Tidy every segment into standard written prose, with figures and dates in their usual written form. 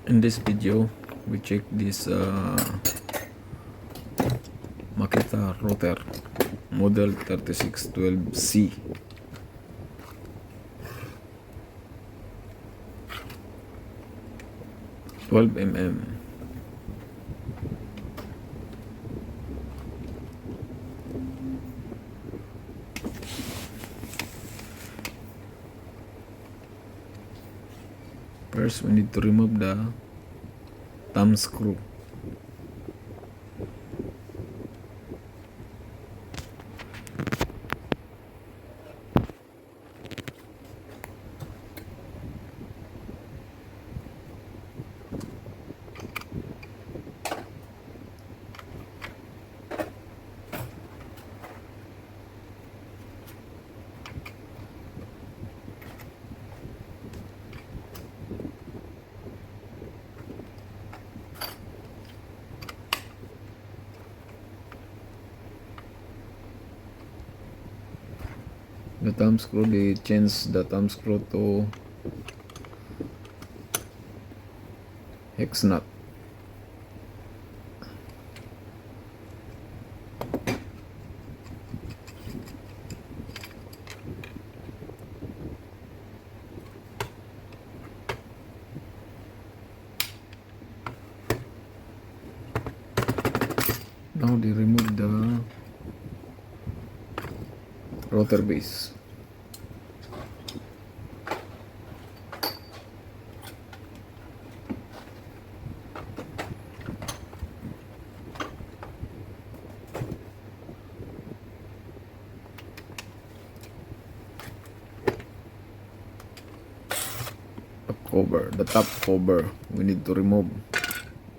In this video, we check this Makita router model 3612C. $12 mm. First, we need to remove the thumb screw. The thumb screw, they change the thumb screw to hex nut. Now they remove the rotor base. The top cover, we need to remove,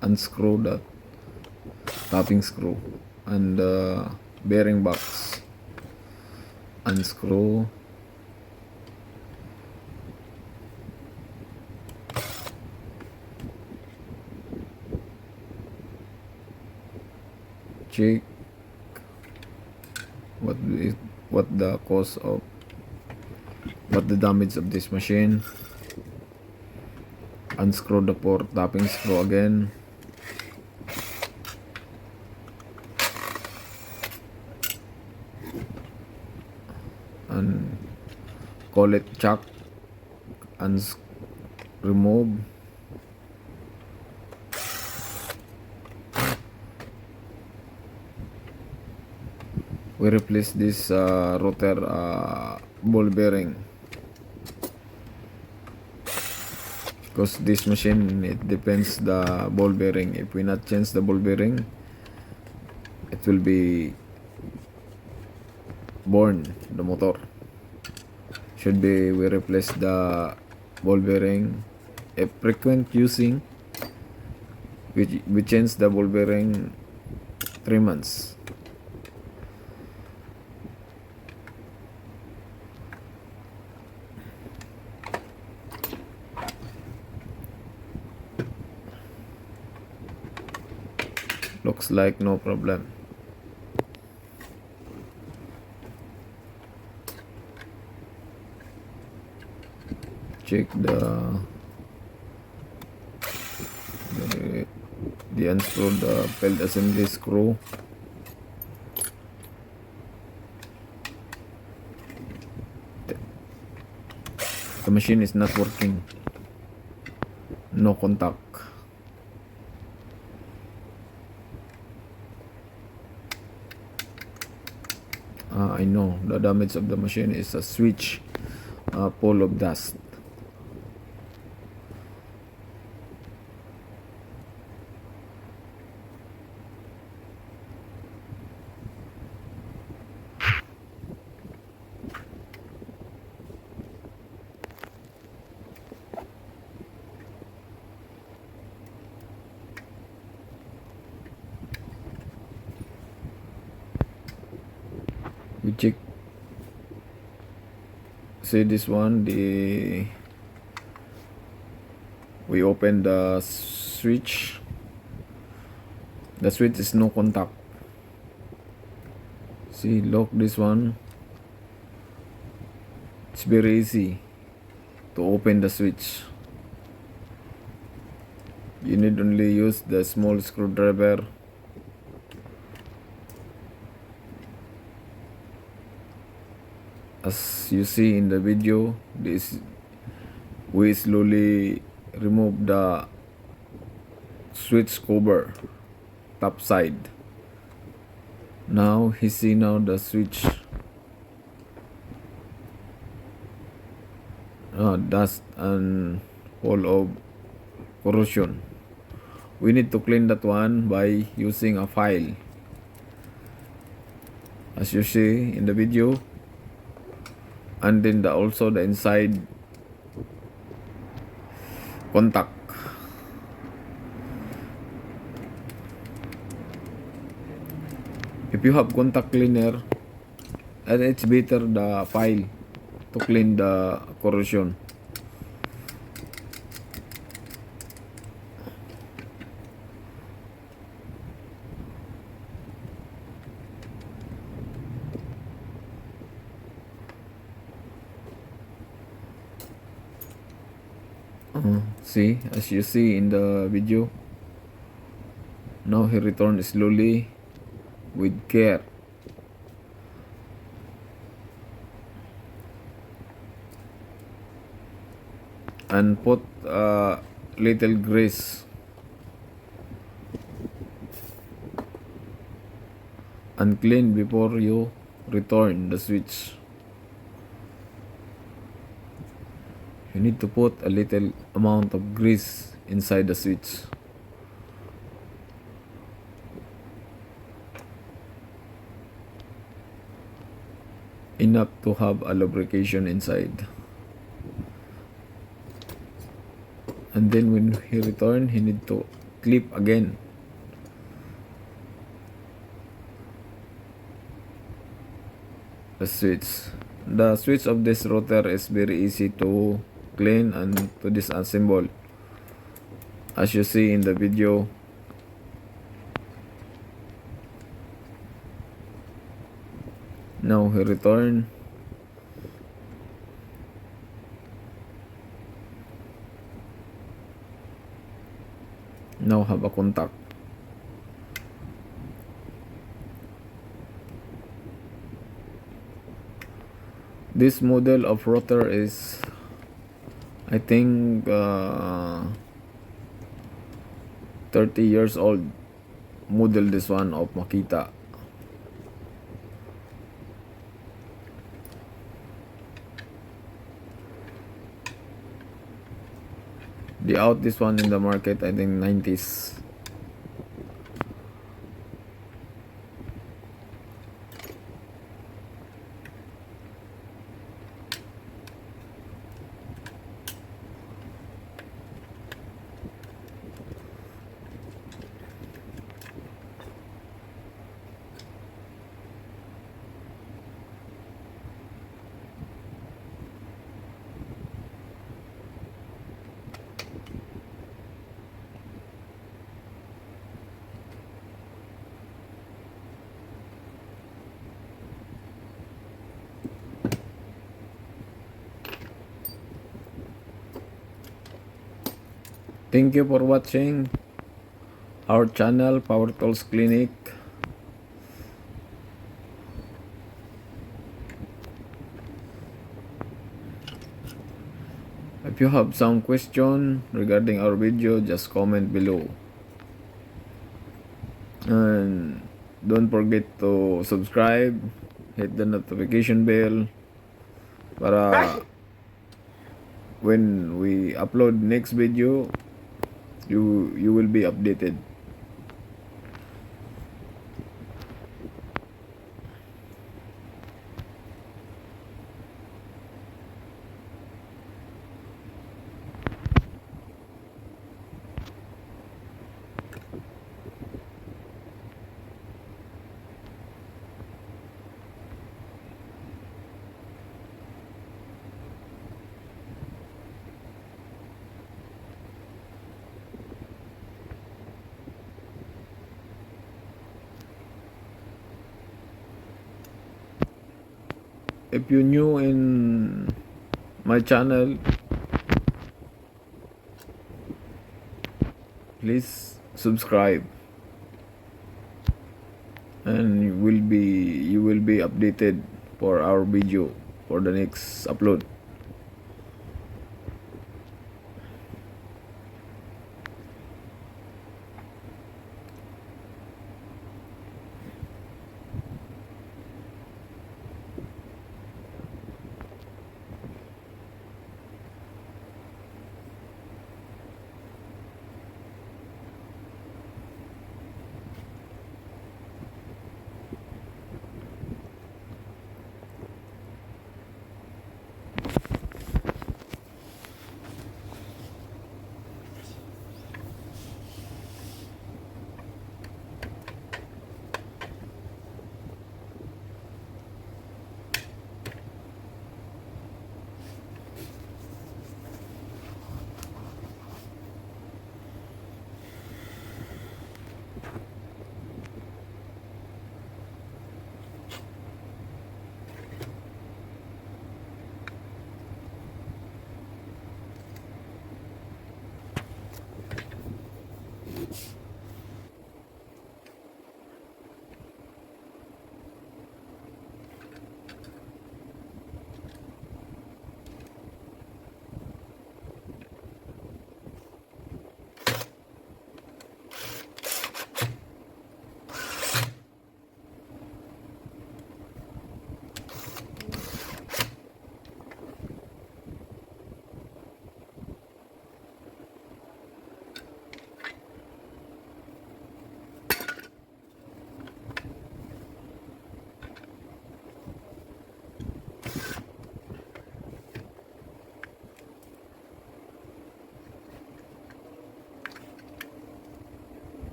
unscrew the tapping screw, and the bearing box, unscrew, check what the cause of what the damage of this machine. Unscrew the port tapping screw again. And call it chuck and remove. We replace this rotor ball bearing, because this machine, it depends the ball bearing. If we not change the ball bearing, it will be born the motor. Should be we replace the ball bearing. If frequent using, we change the ball bearing 3 months. Looks like no problem. Check the unscrew the failed assembly screw. The machine is not working. No contact. I know the damage of the machine is a switch full of dust. We check, see this one, we open the switch. The switch is no contact. See, lock this one. It's very easy to open the switch. You need only use the small screwdriver. As you see in the video, this we slowly remove the switch cover top side. Now you see now the switch dust and all of corrosion. We need to clean that one by using a file. As you see in the video, and then also the inside contact. If you have contact cleaner, and it's better the file to clean the corrosion. See, as you see in the video, now he returns slowly with care. And put a little grease and clean before you return the switch. You need to put a little amount of grease inside the switch. Enough to have a lubrication inside. And then when he return, he need to clip again. The switch. The switch of this router is very easy to clean and to disassemble. As you see in the video, now he return. Now have a contact. This model of router is, I think, 30 years old model, this one of Makita. They out this one in the market, I think 90s. Thank you for watching our channel, Power Tools Clinic. If you have some question regarding our video, just comment below. And don't forget to subscribe, hit the notification bell para when we upload next video, you will be updated. If you're new in my channel, please subscribe, and you will be updated for our video for the next upload.